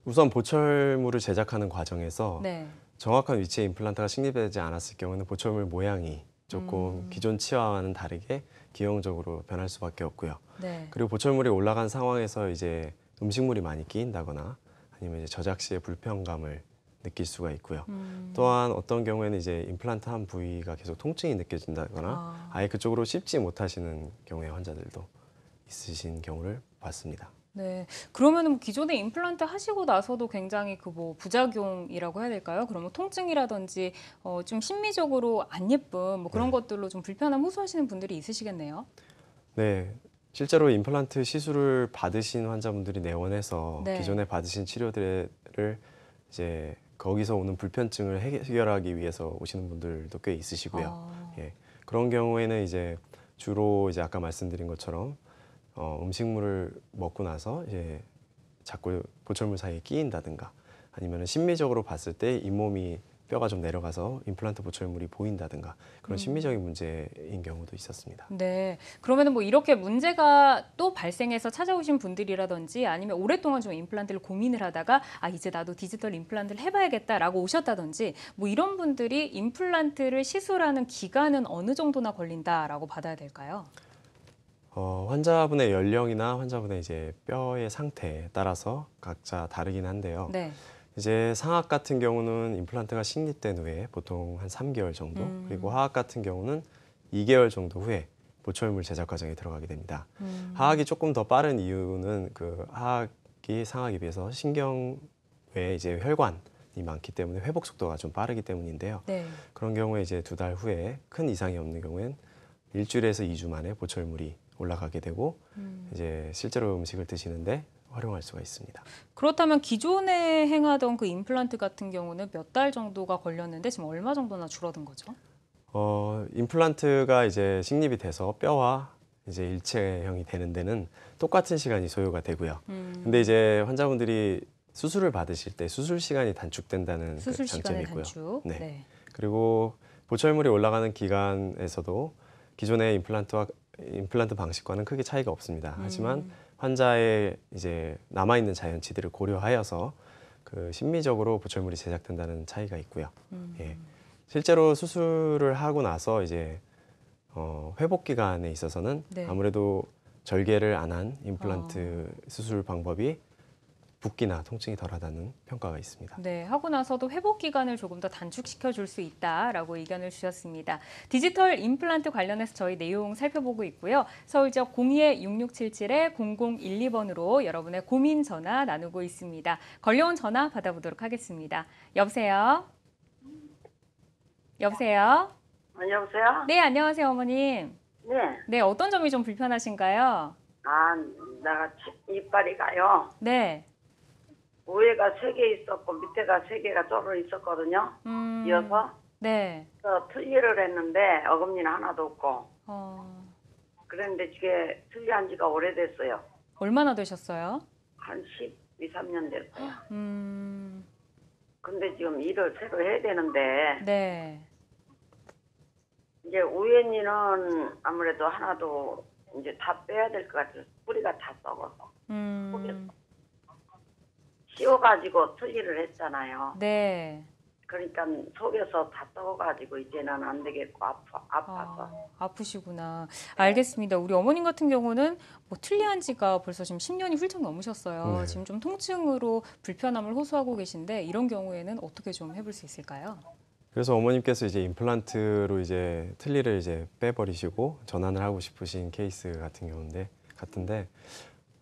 우선 보철물을 제작하는 과정에서 네. 정확한 위치에 임플란트가 식립되지 않았을 경우는 보철물 모양이 조금 기존 치아와는 다르게 기형적으로 변할 수밖에 없고요. 네. 그리고 보철물이 올라간 상황에서 이제 음식물이 많이 끼인다거나 아니면 이제 저작 시에 불편감을 느낄 수가 있고요. 또한 어떤 경우에는 이제 임플란트 한 부위가 계속 통증이 느껴진다거나 아예 그쪽으로 씹지 못하시는 경우의 환자들도 있으신 경우를 봤습니다. 네. 그러면은 뭐 기존에 임플란트 하시고 나서도 굉장히 그 뭐 부작용이라고 해야 될까요? 그러면 통증이라든지 좀 심미적으로 안 예쁜 뭐 그런 것들로 좀 불편함 호소하시는 분들이 있으시겠네요. 네. 실제로 임플란트 시술을 받으신 환자분들이 내원해서 네. 기존에 받으신 치료들을 이제 거기서 오는 불편증을 해결하기 위해서 오시는 분들도 꽤 있으시고요. 예. 그런 경우에는 이제 주로 이제 아까 말씀드린 것처럼 음식물을 먹고 나서 이제 자꾸 보철물 사이에 끼인다든가 아니면 심미적으로 봤을 때 잇몸이 뼈가 좀 내려가서 임플란트 보철물이 보인다든가 그런 심미적인 문제인 경우도 있었습니다. 네. 그러면은 뭐 이렇게 문제가 또 발생해서 찾아오신 분들이라든지 아니면 오랫동안 좀 임플란트를 고민을 하다가 이제 나도 디지털 임플란트를 해봐야겠다라고 오셨다든지 뭐 이런 분들이 임플란트를 시술하는 기간은 어느 정도나 걸린다라고 받아야 될까요? 환자분의 연령이나 환자분의 이제 뼈의 상태에 따라서 각자 다르긴 한데요. 네. 이제 상악 같은 경우는 임플란트가 식립된 후에 보통 한 3개월 정도, 그리고 하악 같은 경우는 2개월 정도 후에 보철물 제작 과정에 들어가게 됩니다. 하악이 조금 더 빠른 이유는 그 하악이 상악에 비해서 신경 외에 이제 혈관이 많기 때문에 회복 속도가 좀 빠르기 때문인데요. 네. 그런 경우에 이제 2달 후에 큰 이상이 없는 경우엔 일주일에서 2주 만에 보철물이 올라가게 되고 이제 실제로 음식을 드시는데 활용할 수가 있습니다. 그렇다면 기존에 행하던 그 임플란트 같은 경우는 몇 달 정도가 걸렸는데 지금 얼마 정도나 줄어든 거죠? 임플란트가 이제 식립이 돼서 뼈와 이제 일체형이 되는 데는 똑같은 시간이 소요가 되고요. 근데 이제 환자분들이 수술을 받으실 때 수술 시간이 단축된다는 수술 그 시간의 장점이 있고요. 단축. 네. 네. 그리고 보철물이 올라가는 기간에서도 기존의 임플란트 방식과는 크게 차이가 없습니다. 하지만 환자의 이제 남아있는 자연치들을 고려하여서 그 심미적으로 보철물이 제작된다는 차이가 있고요. 예. 실제로 수술을 하고 나서 이제 회복 기간에 있어서는 네. 아무래도 절개를 안 한 임플란트 수술 방법이 붓기나 통증이 덜하다는 평가가 있습니다. 네, 하고 나서도 회복 기간을 조금 더 단축시켜 줄 수 있다라고 의견을 주셨습니다. 디지털 임플란트 관련해서 저희 내용 살펴보고 있고요. 서울지역 02-6677-0012번으로 여러분의 고민 전화 나누고 있습니다. 걸려온 전화 받아보도록 하겠습니다. 여보세요? 여보세요? 여보세요? 네, 안녕하세요, 어머님. 네. 네, 어떤 점이 좀 불편하신가요? 내가 이빨이 가요. 네. 위에가 3개 있었고 밑에가 3개가 쪼르 있었거든요. 이어서 네. 틀니를 했는데 어금니는 하나도 없고. 그랬는데 이게 틀니한 지가 오래됐어요. 얼마나 되셨어요? 한 12, 13년 됐어요. 음, 근데 지금 일을 새로 해야 되는데 네. 이제 우연히는 아무래도 하나도 이제 다 빼야 될 것 같아요. 뿌리가 다 썩어서. 씌워가지고 틀니를 했잖아요. 네. 그러니까 속에서 다 썩어가지고 이제는 안 되겠고 아파서. 아프시구나. 알겠습니다. 우리 어머님 같은 경우는 뭐 틀니한 지가 벌써 지금 10년이 훌쩍 넘으셨어요. 네. 지금 좀 통증으로 불편함을 호소하고 계신데 이런 경우에는 어떻게 좀 해볼 수 있을까요? 그래서 어머님께서 이제 임플란트로 이제 틀니를 이제 빼버리시고 전환을 하고 싶으신 케이스 같은데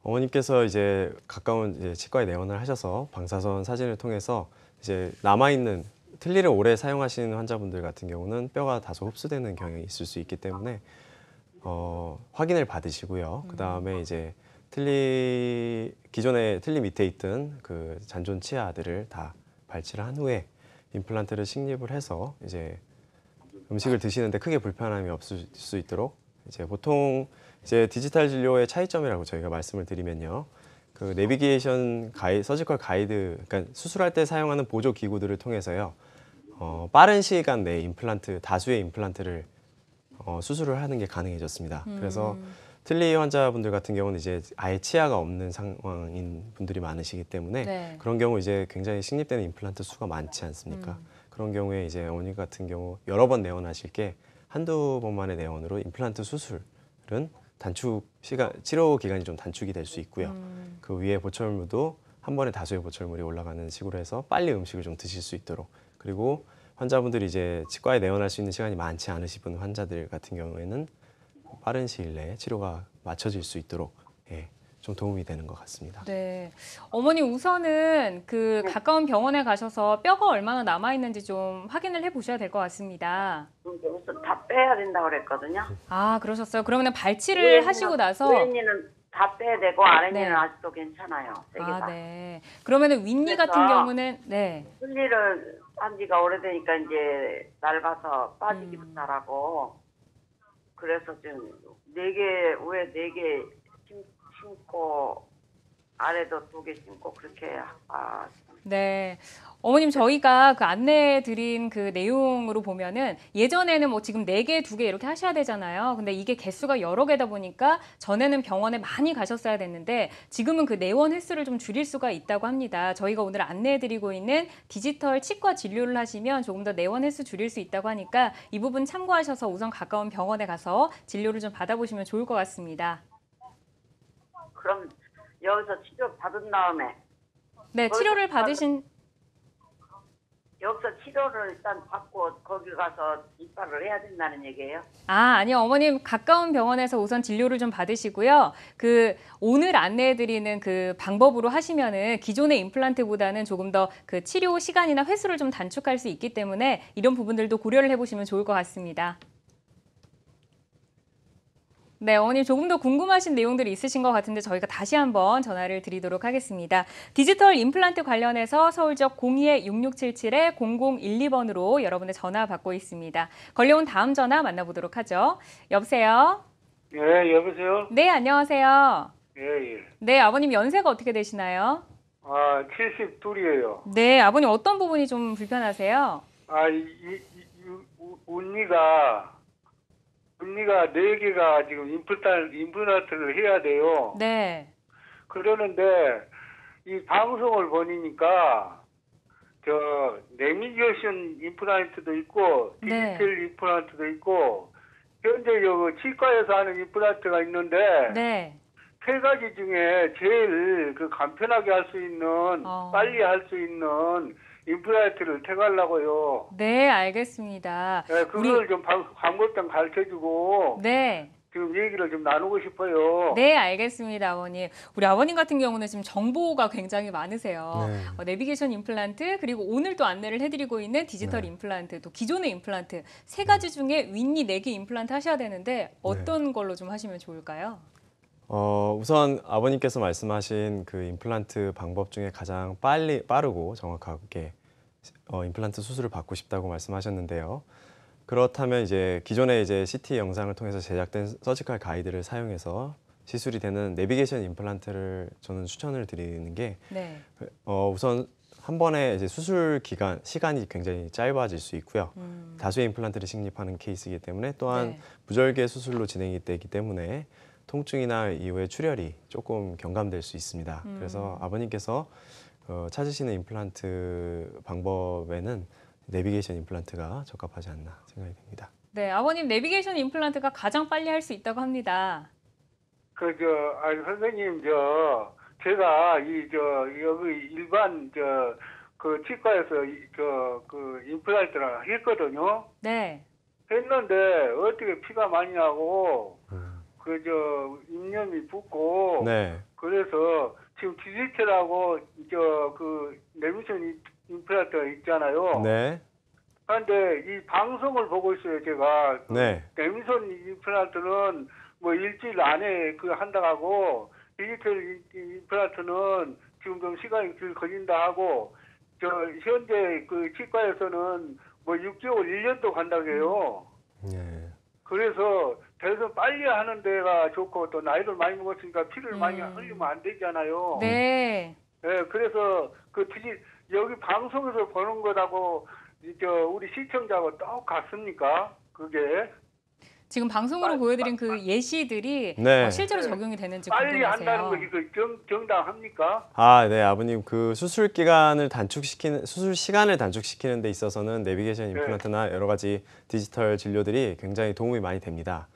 어머님께서 이제 가까운 이제 치과에 내원을 하셔서 방사선 사진을 통해서 이제 남아있는 틀니를 오래 사용하시는 환자분들 같은 경우는 뼈가 다소 흡수되는 경향이 있을 수 있기 때문에 확인을 받으시고요. 그 다음에 이제 기존에 틀니 밑에 있던 그 잔존 치아들을 다 발치를 한 후에 임플란트를 식립을 해서 이제 음식을 드시는데 크게 불편함이 없을 수 있도록 이제 보통 이제 디지털 진료의 차이점이라고 저희가 말씀을 드리면요. 그 내비게이션 서지컬 가이드, 그러니까 수술할 때 사용하는 보조 기구들을 통해서요. 빠른 시간 내에 다수의 임플란트를 수술을 하는 게 가능해졌습니다. 그래서 틀니 환자분들 같은 경우는 이제 아예 치아가 없는 상황인 분들이 많으시기 때문에 네. 그런 경우 이제 굉장히 식립되는 임플란트 수가 많지 않습니까? 그런 경우에 이제 어머니 같은 경우 여러 번 내원하실 게 한두 번만의 내원으로 임플란트 수술은 치료 기간이 좀 단축이 될 수 있고요. 그 위에 보철물도 한 번에 다수의 보철물이 올라가는 식으로 해서 빨리 음식을 좀 드실 수 있도록, 그리고 환자분들이 이제 치과에 내원할 수 있는 시간이 많지 않으신 환자들 같은 경우에는 빠른 시일 내에 치료가 맞춰질 수 있도록 좀 도움이 되는 것 같습니다. 네. 어머니 우선은 그 가까운 병원에 가셔서 뼈가 얼마나 남아있는지 좀 확인을 해보셔야 될 것 같습니다. 우선 다 빼야 된다고 그랬거든요. 아, 그러셨어요? 그러면 발치를 하시고 나서. 윗니는 다 빼야 되고 아랫니는 네. 아직도 괜찮아요. 3개 다. 네. 그러면은 윗니 그래서 같은 경우는 네. 틀니를 한 지가 오래되니까 이제 낡아서 빠지기도 잘하고, 그래서 지금 4개, 위에 4개 심고 아래도 2개 심고 그렇게 네. 어머님 저희가 그 안내해 드린 그 내용으로 보면은 예전에는 뭐 지금 4개, 2개 이렇게 하셔야 되잖아요. 근데 이게 개수가 여러 개다 보니까 전에는 병원에 많이 가셨어야 됐는데 지금은 그 내원 횟수를 좀 줄일 수가 있다고 합니다. 저희가 오늘 안내해 드리고 있는 디지털 치과 진료를 하시면 조금 더 내원 횟수 줄일 수 있다고 하니까 이 부분 참고하셔서 우선 가까운 병원에 가서 진료를 좀 받아보시면 좋을 것 같습니다. 그럼 여기서 치료 받은 다음에 네, 치료를 받으신 여기서 치료를 일단 받고 거기 가서 이빨을 해야 된다는 얘기예요? 아니요. 어머님 가까운 병원에서 우선 진료를 좀 받으시고요. 오늘 안내해드리는 그 방법으로 하시면은 기존의 임플란트보다는 조금 더 그 치료 시간이나 횟수를 좀 단축할 수 있기 때문에 이런 부분들도 고려를 해보시면 좋을 것 같습니다. 네, 어머님 조금 더 궁금하신 내용들이 있으신 것 같은데 저희가 다시 한번 전화를 드리도록 하겠습니다. 디지털 임플란트 관련해서 서울 지역 02-6677-0012번으로 여러분의 전화 받고 있습니다. 걸려온 다음 전화 만나보도록 하죠. 여보세요? 예, 여보세요? 네, 안녕하세요. 예, 예. 네, 아버님 연세가 어떻게 되시나요? 72이에요. 네, 아버님 어떤 부분이 좀 불편하세요? 운니가 4개가 지금 임플란트를 해야 돼요. 네. 그러는데, 이 방송을 보니까, 내비게이션 임플란트도 있고, 네. 디지털 임플란트도 있고, 현재 여기 치과에서 하는 임플란트가 있는데, 네. 3가지 중에 제일 간편하게 할 수 있는, 빨리 할 수 있는 임플란트를 택하려고요. 네, 알겠습니다. 네, 그걸 좀 방법 좀 가르쳐주고, 네. 지금 얘기를 좀 나누고 싶어요. 네, 알겠습니다, 아버님. 우리 아버님 같은 경우는 지금 정보가 굉장히 많으세요. 네. 내비게이션 임플란트, 그리고 오늘 또 안내를 해드리고 있는 디지털 네. 임플란트, 또 기존의 임플란트, 3가지 중에 윗니 4개 임플란트 하셔야 되는데 어떤 걸로 좀 하시면 좋을까요? 우선 아버님께서 말씀하신 그 임플란트 방법 중에 가장 빠르고 정확하게 임플란트 수술을 받고 싶다고 말씀하셨는데요. 그렇다면 이제 기존의 이제 CT 영상을 통해서 제작된 서지컬 가이드를 사용해서 시술이 되는 내비게이션 임플란트를 저는 추천을 드리는 게 네. 우선 한 번에 이제 수술 시간이 굉장히 짧아질 수 있고요. 다수의 임플란트를 식립하는 케이스이기 때문에 또한 네. 무절개 수술로 진행이 되기 때문에 통증이나 이후에 출혈이 조금 경감될 수 있습니다. 그래서 아버님께서 찾으시는 임플란트 방법에는 내비게이션 임플란트가 적합하지 않나 생각이 됩니다. 네, 아버님 내비게이션 임플란트가 가장 빨리 할 수 있다고 합니다. 선생님, 제가 여기 일반, 치과에서 임플란트를 했거든요. 네. 했는데, 어떻게 피가 많이 나고, 입념이 붓고, 네. 그래서 지금 디지털하고, 내비게이션 임플란트가 있잖아요. 네. 그런데 이 방송을 보고 있어요, 제가. 네. 내비게이션 임플란트는 뭐 일주일 안에 한다고 하고, 디지털 임플란트는 지금 좀 시간이 걸린다 하고, 현재 치과에서는 뭐 6개월, 1년도 간다고 해요. 네. 그래서 대선 빨리 하는 데가 좋고, 또 나이를 많이 먹었으니까 피를 많이 흘리면 안 되잖아요. 네. 네, 그래서 여기 방송에서 보는 것하고 우리 시청자하고 똑같습니까? 그게 지금 방송으로 보여드린 그 예시들이 네. 실제로 적용이 되는지 빨리 궁금하세요. 한다는 것이 정당합니까? 네, 아버님 그 수술 시간을 단축시키는 데 있어서는 내비게이션 임플란트나 여러 가지 디지털 진료들이 굉장히 도움이 많이 됩니다.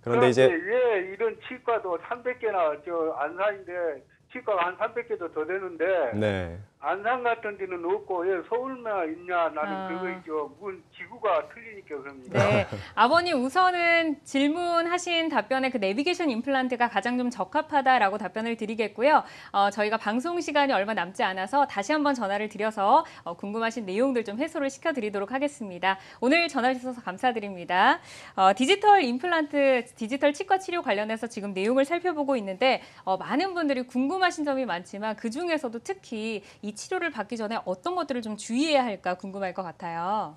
그런데 이제 왜 이런 치과도 300개나 안산인데 치과가 한 300개도 더 되는데 네. 안산 같은 데는 없고 왜 서울만 있냐 나는 그거 무슨 지구가 틀리니까 그럽니다. 네, 아버님 우선은 질문하신 답변에 그 내비게이션 임플란트가 가장 좀 적합하다라고 답변을 드리겠고요. 저희가 방송 시간이 얼마 남지 않아서 다시 한번 전화를 드려서 궁금하신 내용들 좀 해소를 시켜드리도록 하겠습니다. 오늘 전화 주셔서 감사드립니다. 디지털 임플란트, 디지털 치과 치료 관련해서 지금 내용을 살펴보고 있는데 많은 분들이 궁금하신 점이 많지만 그중에서도 특히 이 치료를 받기 전에 어떤 것들을 좀 주의해야 할까 궁금할 것 같아요.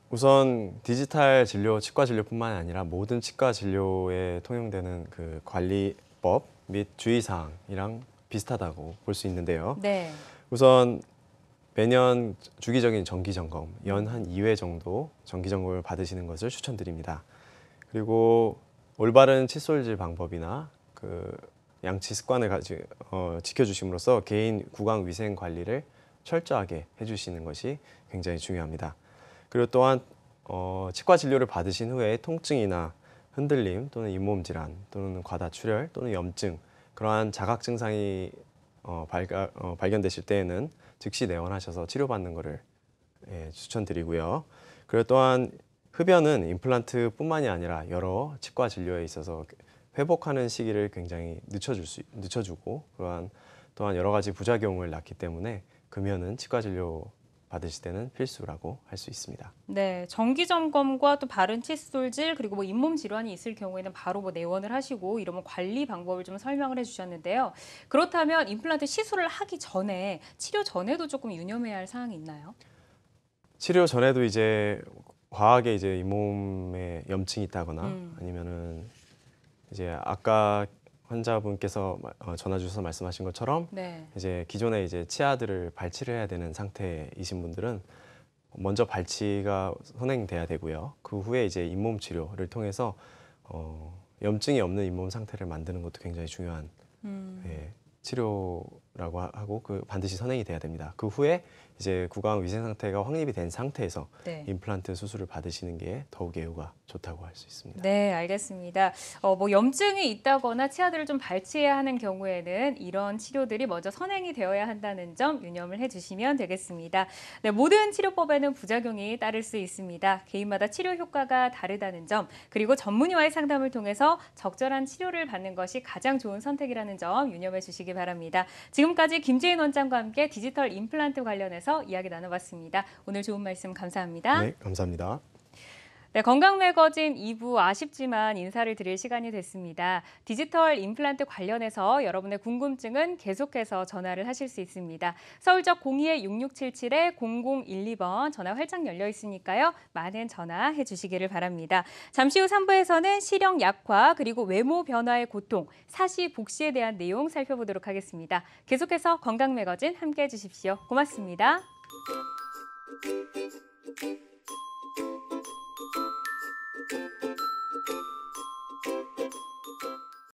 우선 디지털 진료, 치과 진료뿐만 아니라 모든 치과 진료에 통용되는 그 관리법 및 주의사항이랑 비슷하다고 볼 수 있는데요. 네. 우선 매년 주기적인 정기 점검, 연 한 2회 정도 정기 점검을 받으시는 것을 추천드립니다. 그리고 올바른 칫솔질 방법이나 그 양치 습관을 지켜주심으로써 개인 구강 위생 관리를 철저하게 해주시는 것이 굉장히 중요합니다. 그리고 또한 치과 진료를 받으신 후에 통증이나 흔들림 또는 잇몸 질환 또는 과다출혈 또는 염증 그러한 자각 증상이 발견되실 때에는 즉시 내원하셔서 치료받는 것을 예, 추천드리고요. 그리고 또한 흡연은 임플란트뿐만이 아니라 여러 치과 진료에 있어서 회복하는 시기를 굉장히 늦춰주고 또한 여러 가지 부작용을 낳기 때문에 금연은 치과 진료 받으실 때는 필수라고 할 수 있습니다. 네, 정기 점검과 또 바른 칫솔질 그리고 뭐 잇몸 질환이 있을 경우에는 바로 뭐 내원을 하시고 이러면 관리 방법을 좀 설명을 해주셨는데요. 그렇다면 임플란트 시술을 하기 전에 치료 전에도 조금 유념해야 할 사항이 있나요? 치료 전에도 이제 과하게 이제 잇몸에 염증이 있다거나 아니면은 이제 아까 환자분께서 전화 주셔서 말씀하신 것처럼 네. 이제 기존에 이제 치아들을 발치를 해야 되는 상태이신 분들은 먼저 발치가 선행돼야 되고요. 그 후에 이제 잇몸 치료를 통해서 염증이 없는 잇몸 상태를 만드는 것도 굉장히 중요한 예, 치료라고 하고 반드시 선행이 돼야 됩니다. 그 후에 이제 구강 위생 상태가 확립이 된 상태에서 네. 임플란트 수술을 받으시는 게 더욱 예후가 좋다고 할 수 있습니다. 네, 알겠습니다. 뭐 염증이 있다거나 치아들을 좀 발치해야 하는 경우에는 이런 치료들이 먼저 선행이 되어야 한다는 점 유념을 해주시면 되겠습니다. 네, 모든 치료법에는 부작용이 따를 수 있습니다. 개인마다 치료 효과가 다르다는 점, 그리고 전문의와의 상담을 통해서 적절한 치료를 받는 것이 가장 좋은 선택이라는 점 유념해 주시기 바랍니다. 지금까지 김재인 원장과 함께 디지털 임플란트 관련해서 이야기 나눠봤습니다. 오늘 좋은 말씀 감사합니다. 네, 감사합니다. 네, 건강매거진 2부 아쉽지만 인사를 드릴 시간이 됐습니다. 디지털 임플란트 관련해서 여러분의 궁금증은 계속해서 전화를 하실 수 있습니다. 서울적 02-6677-0012번 전화 활짝 열려 있으니까요. 많은 전화해 주시기를 바랍니다. 잠시 후 3부에서는 시력 약화 그리고 외모 변화의 고통, 사시 복시에 대한 내용 살펴보도록 하겠습니다. 계속해서 건강매거진 함께해 주십시오. 고맙습니다.